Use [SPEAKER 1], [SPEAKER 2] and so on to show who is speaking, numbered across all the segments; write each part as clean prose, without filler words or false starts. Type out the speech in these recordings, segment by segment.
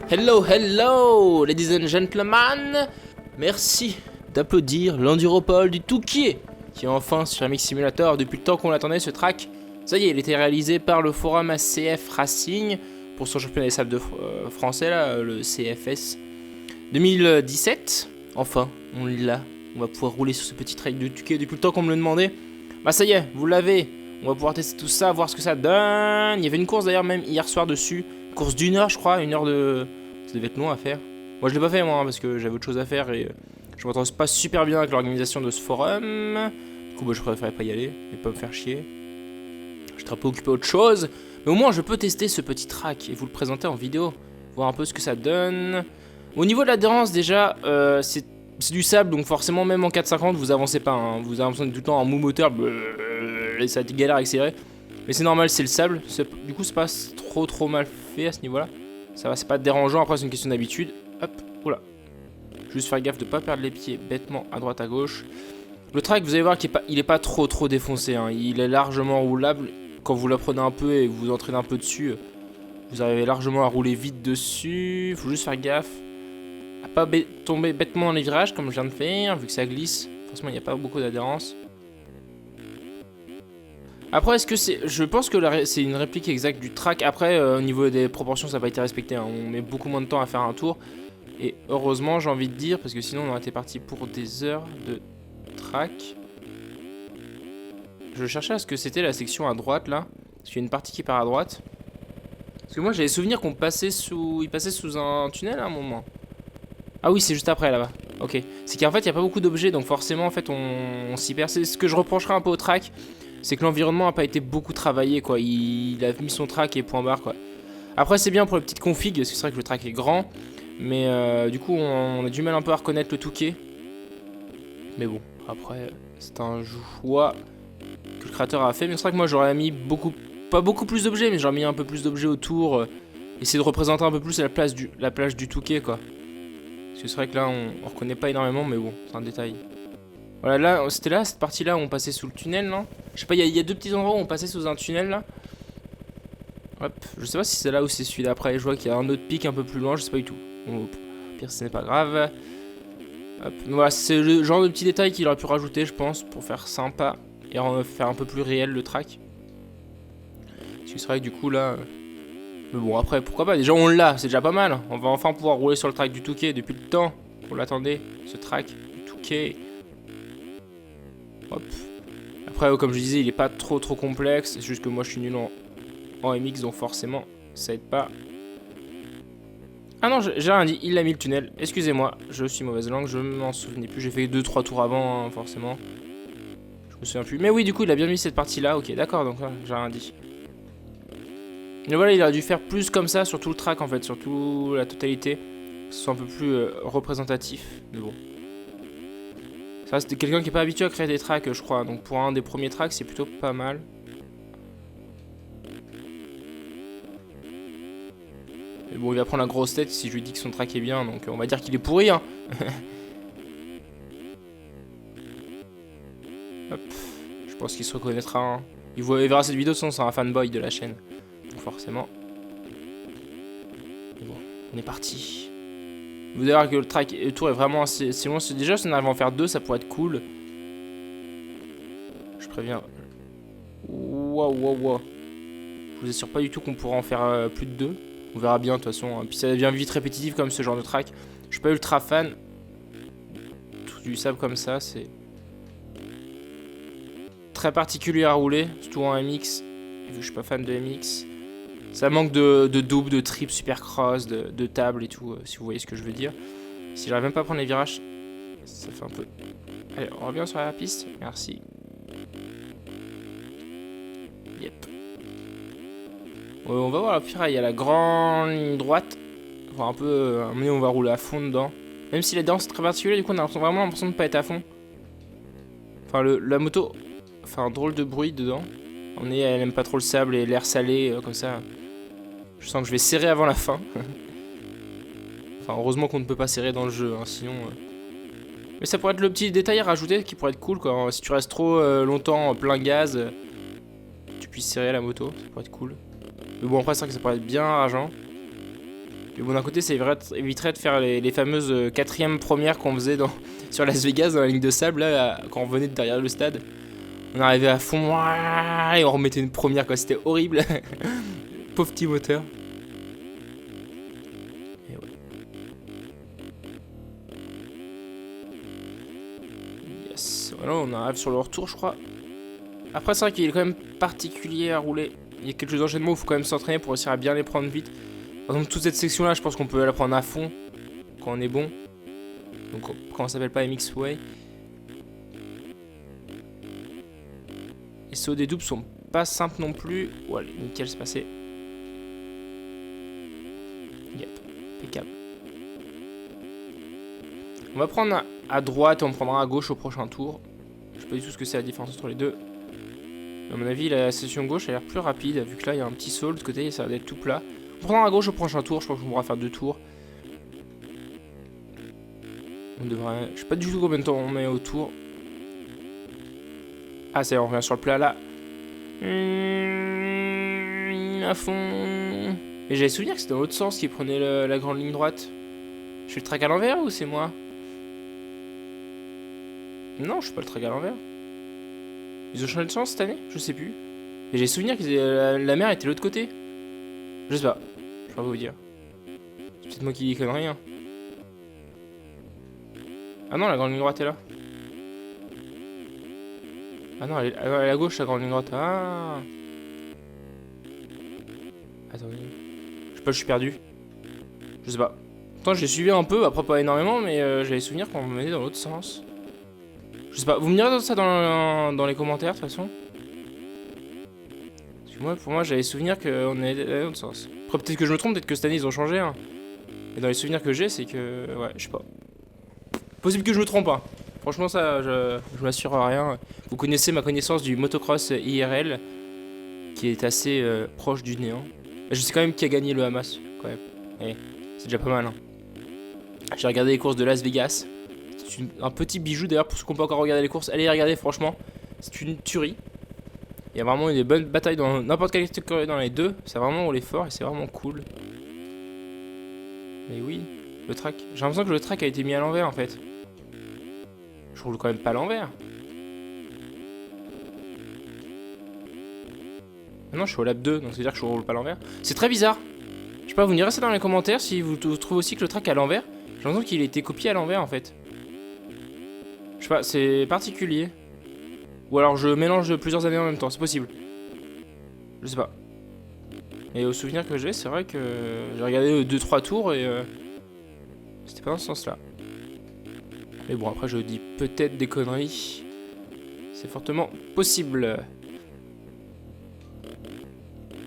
[SPEAKER 1] Hello, hello, ladies and gentlemen. Merci d'applaudir l'enduropole du Touquier, qui est enfin sur MX Simulator depuis le temps qu'on l'attendait ce track. Ça y est, il était réalisé par le forum ACF Racing pour son championnat des sables de français, là, le CFS 2017. Enfin, on l'a. On va pouvoir rouler sur ce petit track de Touquier depuis le temps qu'on me le demandait. Bah ça y est, vous l'avez. On va pouvoir tester tout ça, voir ce que ça donne. Il y avait une course d'ailleurs même hier soir dessus. Course d'une heure je crois, une heure de... Ça devait être long à faire. Moi je l'ai pas fait moi, parce que j'avais autre chose à faire et je m'entends pas super bien avec l'organisation de ce forum. Du coup bah, je préférais pas y aller et pas me faire chier. J'étais un peu occupé autre chose. Mais au moins je peux tester ce petit track et vous le présenter en vidéo. Voir un peu ce que ça donne. Au niveau de l'adhérence déjà, c'est du sable, donc forcément même en 450 vous avancez pas. Hein. Vous avez l'impression tout le temps en mou moteur. Et ça galère à accélérer. Mais c'est normal, c'est le sable. Du coup c'est pas trop mal fait à ce niveau là. Ça va, c'est pas dérangeant, après c'est une question d'habitude. Hop, oula. Juste faire gaffe de pas perdre les pieds bêtement à droite à gauche. Le track, vous allez voir qu'il est pas trop défoncé. Hein. Il est largement roulable. Quand vous l'apprenez un peu et vous entraînez un peu dessus, vous arrivez largement à rouler vite dessus. Faut juste faire gaffe à pas tomber bêtement dans les virages comme je viens de faire, vu que ça glisse. Forcément, il n'y a pas beaucoup d'adhérence. Après, est-ce que c'est... Je pense que c'est une réplique exacte du track. Après, au niveau des proportions, ça n'a pas été respecté. Hein. On met beaucoup moins de temps à faire un tour. Et heureusement, j'ai envie de dire, parce que sinon, on aurait été parti pour des heures de track. Je cherchais à ce que c'était la section à droite, là. Parce qu'il y a une partie qui part à droite. Parce que moi, j'avais souvenir qu'on passait sous... Il passait sous un tunnel à un moment. Ah oui, c'est juste après, là-bas. Ok. C'est qu'en fait, il n'y a pas beaucoup d'objets, donc forcément, en fait, on s'y perd. C'est ce que je reprocherai un peu au track. C'est que l'environnement n'a pas été beaucoup travaillé, quoi. Il a mis son track et point barre, quoi. Après, c'est bien pour les petites configs, parce que c'est vrai que le track est grand. Mais du coup, on a du mal un peu à reconnaître le Touquet. Mais bon, après, c'est un choix que le créateur a fait. Mais c'est vrai que moi, j'aurais mis pas beaucoup plus d'objets, mais j'aurais mis un peu plus d'objets autour. Essayer de représenter un peu plus la plage du Touquet, quoi. Parce que c'est vrai que là, on reconnaît pas énormément, mais bon, c'est un détail. Voilà, là, c'était là, cette partie-là où on passait sous le tunnel, là. Je sais pas, il y a deux petits endroits où on passait sous un tunnel, là. Hop, je sais pas si c'est là ou c'est celui d'après. Je vois qu'il y a un autre pic un peu plus loin, je sais pas du tout. Bon, au pire, ce n'est pas grave. Hop, voilà, c'est le genre de petit détail qu'il aurait pu rajouter, je pense, pour faire sympa et faire un peu plus réel le track. Parce que c'est vrai que du coup, là... Mais bon, après, pourquoi pas, déjà on l'a, c'est déjà pas mal. On va enfin pouvoir rouler sur le track du Touquet depuis le temps. On l'attendait, ce track du Touquet. Hop. Après, comme je disais, il est pas trop complexe. C'est juste que moi, je suis nul en MX, donc forcément, ça aide pas. Ah non, j'ai rien dit, il a mis le tunnel. Excusez-moi, je suis mauvaise langue, je m'en souvenais plus. J'ai fait 2-3 tours avant, hein, forcément. Je me souviens plus. Mais oui, du coup, il a bien mis cette partie-là. Ok, d'accord, donc j'ai rien dit. Mais voilà, il aurait dû faire plus comme ça sur tout le track, en fait, sur toute la totalité. Que ce soit un peu plus représentatif. Mais bon. Ça, c'était quelqu'un qui est pas habitué à créer des tracks, je crois. Donc pour un des premiers tracks, c'est plutôt pas mal. Mais bon, il va prendre la grosse tête si je lui dis que son track est bien. Donc on va dire qu'il est pourri, hein. Hop. Je pense qu'il se reconnaîtra. Hein. Il verra cette vidéo, sinon c'est un fanboy de la chaîne. Donc forcément. Mais bon, on est parti. Vous allez voir que le tour est vraiment assez long. Déjà, si on arrive à en faire deux, ça pourrait être cool. Je préviens. Waouh. Je vous assure pas du tout qu'on pourra en faire plus de deux. On verra bien de toute façon. Puis ça devient vite répétitif comme ce genre de track. Je suis pas ultra fan. Tout du sable comme ça, c'est très particulier à rouler. Surtout en MX. Vu que je suis pas fan de MX. Ça manque de double, de trip, supercross, de table et tout. Si vous voyez ce que je veux dire. Si j'arrive même pas à prendre les virages, ça fait un peu... Allez, on revient sur la piste. Merci. Yep. On va voir la pire, il y a la grande ligne droite. On va un peu... à un moment on va rouler à fond dedans. Même si la danse est très particulière, du coup on a vraiment l'impression de pas être à fond. Enfin, la moto... fait un drôle de bruit dedans. Elle aime pas trop le sable et l'air salé, comme ça. Je sens que je vais serrer avant la fin. Enfin, heureusement qu'on ne peut pas serrer dans le jeu, hein, sinon... Mais ça pourrait être le petit détail à rajouter qui pourrait être cool, quoi. Si tu restes trop longtemps plein gaz, tu puisses serrer la moto, ça pourrait être cool. Mais bon, après, c'est vrai que ça pourrait être bien rageant. Mais bon, d'un côté, ça éviterait de faire les fameuses quatrièmes premières qu'on faisait sur Las Vegas, dans la ligne de sable, là, quand on venait de derrière le stade. On arrivait à fond, et on remettait une première, quoi. C'était horrible. Pauvre petit moteur. Et ouais. Yes. Voilà, on arrive sur le retour, je crois. Après, c'est vrai qu'il est quand même particulier à rouler. Il y a quelques enchaînements où il faut quand même s'entraîner pour réussir à bien les prendre vite. Par exemple, toute cette section-là, je pense qu'on peut la prendre à fond quand on est bon. Donc, quand on s'appelle pas MX Way. Les sauts des doubles sont pas simples non plus. Ouais, nickel, c'est passé. Yep, impeccable. On va prendre à droite et on prendra à gauche au prochain tour. Je sais pas du tout ce que c'est la différence entre les deux. À mon avis, la session gauche a l'air plus rapide, vu que là, il y a un petit saut. De l'autre côté, ça va être tout plat. On prendra à gauche au prochain tour. Je crois qu'on pourra faire 2 tours. On devrait... Je sais pas du tout combien de temps on met au tour. Ah, c'est on revient sur le plat, là. À fond. Mais j'avais souvenir que c'était dans l'autre sens qui prenait la grande ligne droite. Je suis le track à l'envers ou c'est moi? Non, je suis pas le track à l'envers. Ils ont changé de sens cette année? Je sais plus. Et j'ai souvenir que la mer était de l'autre côté. Je sais pas. Je peux pas vous dire. C'est peut-être moi qui dis conneries. Hein. Ah non, la grande ligne droite est là. Ah non, elle est à gauche, la grande ligne droite. Ah. Attendez. Je sais pas, je suis perdu. Je sais pas. Pourtant, j'ai suivi un peu, après pas énormément, mais j'avais souvenir qu'on me menait dans l'autre sens. Je sais pas, vous me direz ça dans les commentaires de toute façon. Parce que moi, pour moi, j'avais souvenir qu'on est dans l'autre sens. Après, peut-être que je me trompe, peut-être que cette année ils ont changé. Hein. Et dans les souvenirs que j'ai, c'est que. Ouais, je sais pas. Possible que je me trompe, hein. Franchement, ça, je m'assure à rien. Vous connaissez ma connaissance du motocross IRL, qui est assez proche du néant. Je sais quand même qui a gagné le Hamas, quand même. Et c'est déjà pas mal, hein. J'ai regardé les courses de Las Vegas. C'est un petit bijou d'ailleurs pour ceux qui n'ont pas encore regardé les courses. Allez regarder, franchement, c'est une tuerie. Il y a vraiment eu des bonnes batailles dans n'importe quelle catégorie dans les deux. C'est vraiment les forts et c'est vraiment cool. Mais oui, le track. J'ai l'impression que le track a été mis à l'envers en fait. Je roule quand même pas à l'envers. Ah non, je suis au lap 2, donc ça veut dire que je roule pas à l'envers. C'est très bizarre. Je sais pas, vous me direz ça dans les commentaires si vous trouvez aussi que le track est à l'envers. J'ai l'impression qu'il a été copié à l'envers en fait. Je sais pas, c'est particulier. Ou alors je mélange plusieurs années en même temps, c'est possible. Je sais pas. Et au souvenir que j'ai, c'est vrai que j'ai regardé 2-3 tours et c'était pas dans ce sens-là. Mais bon, après je dis peut-être des conneries. C'est fortement possible.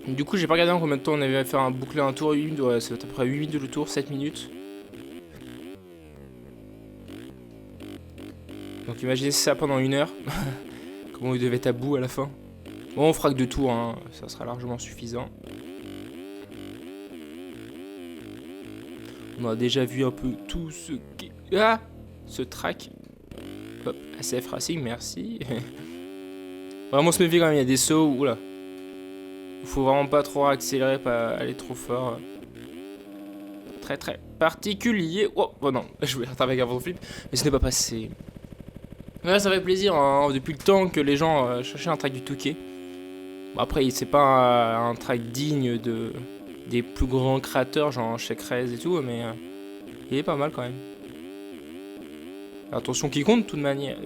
[SPEAKER 1] Du coup, j'ai pas regardé en combien de temps on avait fait un boucler un tour. Ouais, c'est à peu près 8 minutes le tour, 7 minutes. Donc imaginez ça pendant 1 heure. Comment vous devez être à bout à la fin. Bon, on fera que 2 tours, hein. Ça sera largement suffisant. On a déjà vu un peu tout ce qui... Ah, ce track. Hop, ACF Racing, merci. Vraiment se méfier quand même, il y a des sauts. Oula. Faut vraiment pas trop accélérer, pas aller trop fort. Très très particulier. Oh, oh non, je voulais rattraper avec un flip, mais ce n'est pas passé. Ouais, ça fait plaisir, hein, depuis le temps que les gens cherchaient un track du Touquet. Bon, après, c'est pas un track digne des plus grands créateurs, genre Check Race et tout, mais il est pas mal quand même. Attention qui compte, de toute manière.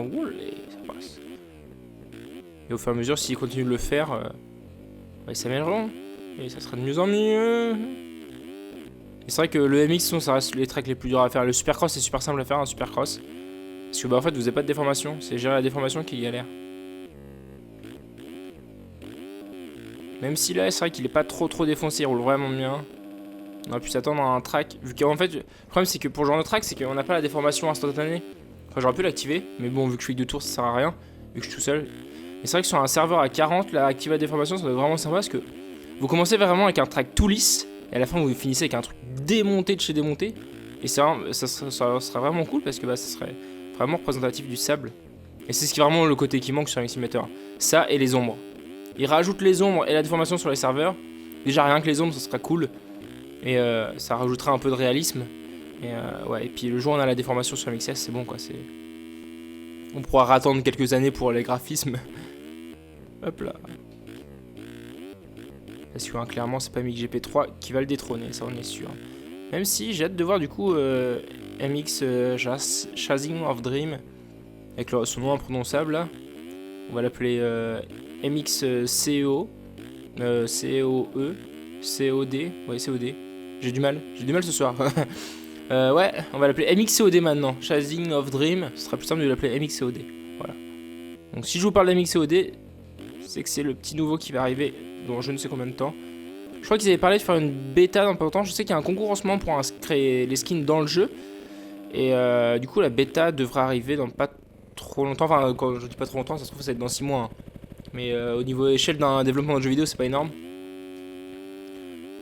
[SPEAKER 1] Oulé, ça passe. Et au fur et à mesure, s'ils continuent de le faire, ils s'amélioreront. Et ça sera de mieux en mieux. Et c'est vrai que le MX, ça reste les tracks les plus durs à faire. Le Supercross, c'est super simple à faire, un Supercross. Parce que bah en fait vous n'avez pas de déformation, c'est gérer la déformation qui galère. Même si là c'est vrai qu'il est pas trop défoncé, il roule vraiment bien. On aurait pu s'attendre à un track, vu qu'en fait le problème c'est que pour jouer le track c'est qu'on n'a pas la déformation instantanée. Enfin j'aurais pu l'activer, mais bon vu que je fais que 2 tours ça sert à rien, vu que je suis tout seul. Mais c'est vrai que sur un serveur à 40, là activer la déformation ça doit être vraiment sympa parce que vous commencez vraiment avec un track tout lisse, et à la fin vous finissez avec un truc démonté de chez démonté. Et ça serait vraiment cool parce que bah ça serait vraiment représentatif du sable. Et c'est ce qui est vraiment le côté qui manque sur un simulateur. Ça et les ombres. Ils rajoutent les ombres et la déformation sur les serveurs. Déjà rien que les ombres, ça serait cool. Et ça rajoutera un peu de réalisme. Et ouais, et puis le jour où on a la déformation sur MXS, c'est bon quoi. On pourra attendre quelques années pour les graphismes. Hop là. Parce que hein, clairement, c'est pas MXGP3 qui va le détrôner, ça on est sûr. Même si j'ai hâte de voir du coup MX Chasing of Dream avec son nom imprononçable là. On va l'appeler MX CEO, COE, COD, ouais COD. J'ai du mal ce soir. Ouais, on va l'appeler MXCOD maintenant. Chasing of Dream, ce sera plus simple de l'appeler MXCOD. Voilà. Donc si je vous parle d'MXCOD, c'est que c'est le petit nouveau qui va arriver dans je ne sais combien de temps. Je crois qu'ils avaient parlé de faire une bêta dans pas longtemps. Je sais qu'il y a un concours en ce moment pour créer les skins dans le jeu. Et du coup, la bêta devrait arriver dans pas trop longtemps. Enfin, quand je dis pas trop longtemps, ça se trouve, ça va être dans 6 mois. Hein. Mais au niveau échelle d'un développement de jeu vidéo, c'est pas énorme.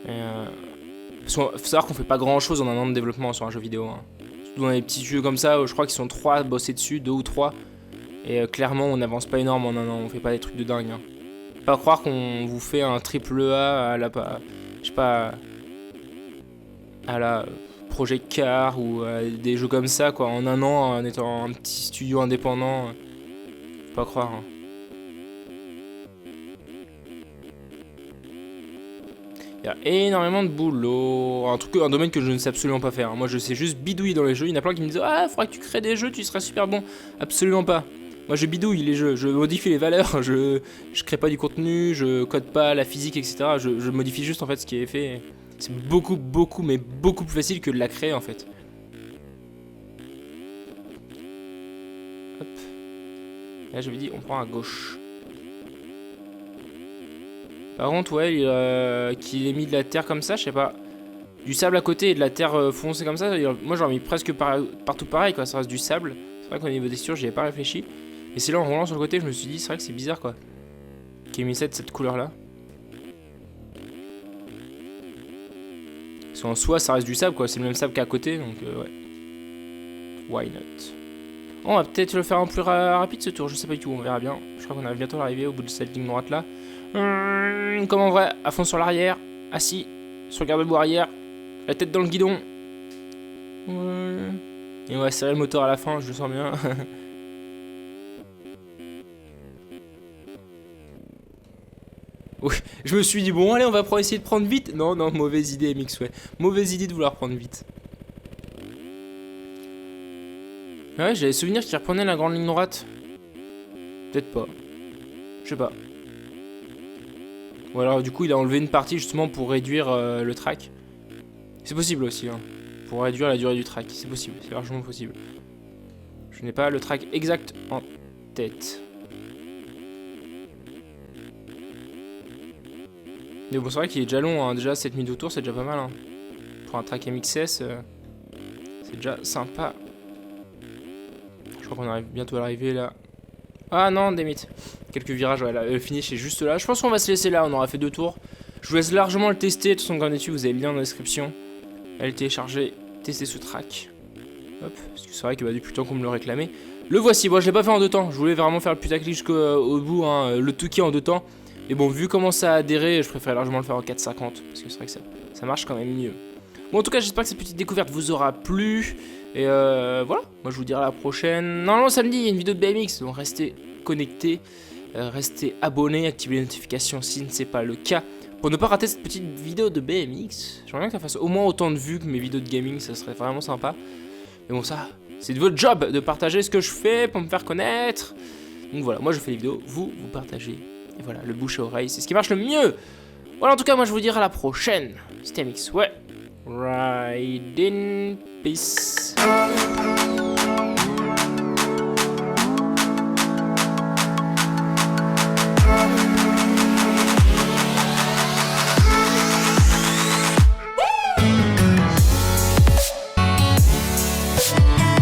[SPEAKER 1] Parce qu'il faut savoir qu'on fait pas grand chose en un an de développement sur un jeu vidéo. Hein. Surtout dans les petits jeux comme ça, je crois qu'ils sont 3 à bosser dessus, 2 ou 3. Et clairement, on n'avance pas énorme en un an. On fait pas des trucs de dingue. Hein. Pas croire qu'on vous fait un triple A à la, je sais pas, à la Project Car ou des jeux comme ça quoi en un an en étant un petit studio indépendant. Faut pas croire. Hein. Il y a énormément de boulot, un domaine que je ne sais absolument pas faire. Hein. Moi je sais juste bidouiller dans les jeux. Il y en a plein qui me disent ah faudrait que tu crées des jeux, tu seras super bon. Absolument pas. Moi je bidouille les jeux, je modifie les valeurs, je crée pas du contenu, je code pas la physique, etc. Je modifie juste en fait ce qui est fait. C'est beaucoup, mais beaucoup plus facile que de la créer en fait. Hop. Là j'avais dit on prend à gauche. Par contre ouais, qu'il ait mis de la terre comme ça, je sais pas. Du sable à côté et de la terre foncée comme ça, moi j'aurais mis presque partout pareil quoi, ça reste du sable. C'est vrai qu'au niveau texture j'y ai pas réfléchi. Et c'est là en roulant sur le côté je me suis dit c'est vrai que c'est bizarre quoi. Qu'il ait mis cette couleur là. Parce qu'en soi ça reste du sable quoi, c'est le même sable qu'à côté donc ouais. Why not. On va peut-être le faire un plus rapide ce tour, je sais pas du tout, on verra bien. Je crois qu'on va bientôt arriver au bout de cette ligne droite là. Comme en vrai, à fond sur l'arrière, assis, sur le garde-boue arrière, la tête dans le guidon. Et on va serrer le moteur à la fin, je le sens bien. Oui, je me suis dit, bon, allez, on va essayer de prendre vite. Non, mauvaise idée, MX, ouais. Mauvaise idée de vouloir prendre vite. Ouais, j'avais souvenir qu'il reprenait la grande ligne droite. Peut-être pas. Je sais pas. Ou alors, du coup, il a enlevé une partie justement pour réduire le track. C'est possible aussi, hein. Pour réduire la durée du track. C'est possible, c'est largement possible. Je n'ai pas le track exact en tête. Mais bon, c'est vrai qu'il est déjà long, hein. Déjà 7 minutes autour, c'est déjà pas mal. Hein. Pour un track MXS, c'est déjà sympa. Je crois qu'on arrive bientôt à l'arrivée là. Ah non, des mythes. Quelques virages, ouais, là, le finish est juste là. Je pense qu'on va se laisser là, on aura fait 2 tours. Je vous laisse largement le tester. De toute façon, comme d'habitude, vous avez le lien dans la description. Allez télécharger, tester ce track. Hop, parce que c'est vrai que bah, depuis le temps qu'on me le réclamait. Le voici, bon, je l'ai pas fait en 2 temps. Je voulais vraiment faire le putaclic jusqu'au bout, hein, le Tuki en 2 temps. Mais bon, vu comment ça a adhéré, je préfère largement le faire en 4,50. Parce que c'est vrai que ça marche quand même mieux. Bon, en tout cas, j'espère que cette petite découverte vous aura plu. Et voilà, moi je vous dirai à la prochaine. Normalement, samedi, il y a une vidéo de BMX. Donc restez connectés, restez abonnés, activez les notifications si ce n'est pas le cas. Pour ne pas rater cette petite vidéo de BMX. J'aimerais bien que ça fasse au moins autant de vues que mes vidéos de gaming, ça serait vraiment sympa. Mais bon, ça, c'est de votre job de partager ce que je fais pour me faire connaître. Donc voilà, moi je fais les vidéos, vous partagez. Et voilà, le bouche à oreille, c'est ce qui marche le mieux. Voilà, en tout cas, moi je vous dirai à la prochaine. C'était MX, ouais. Ride in peace.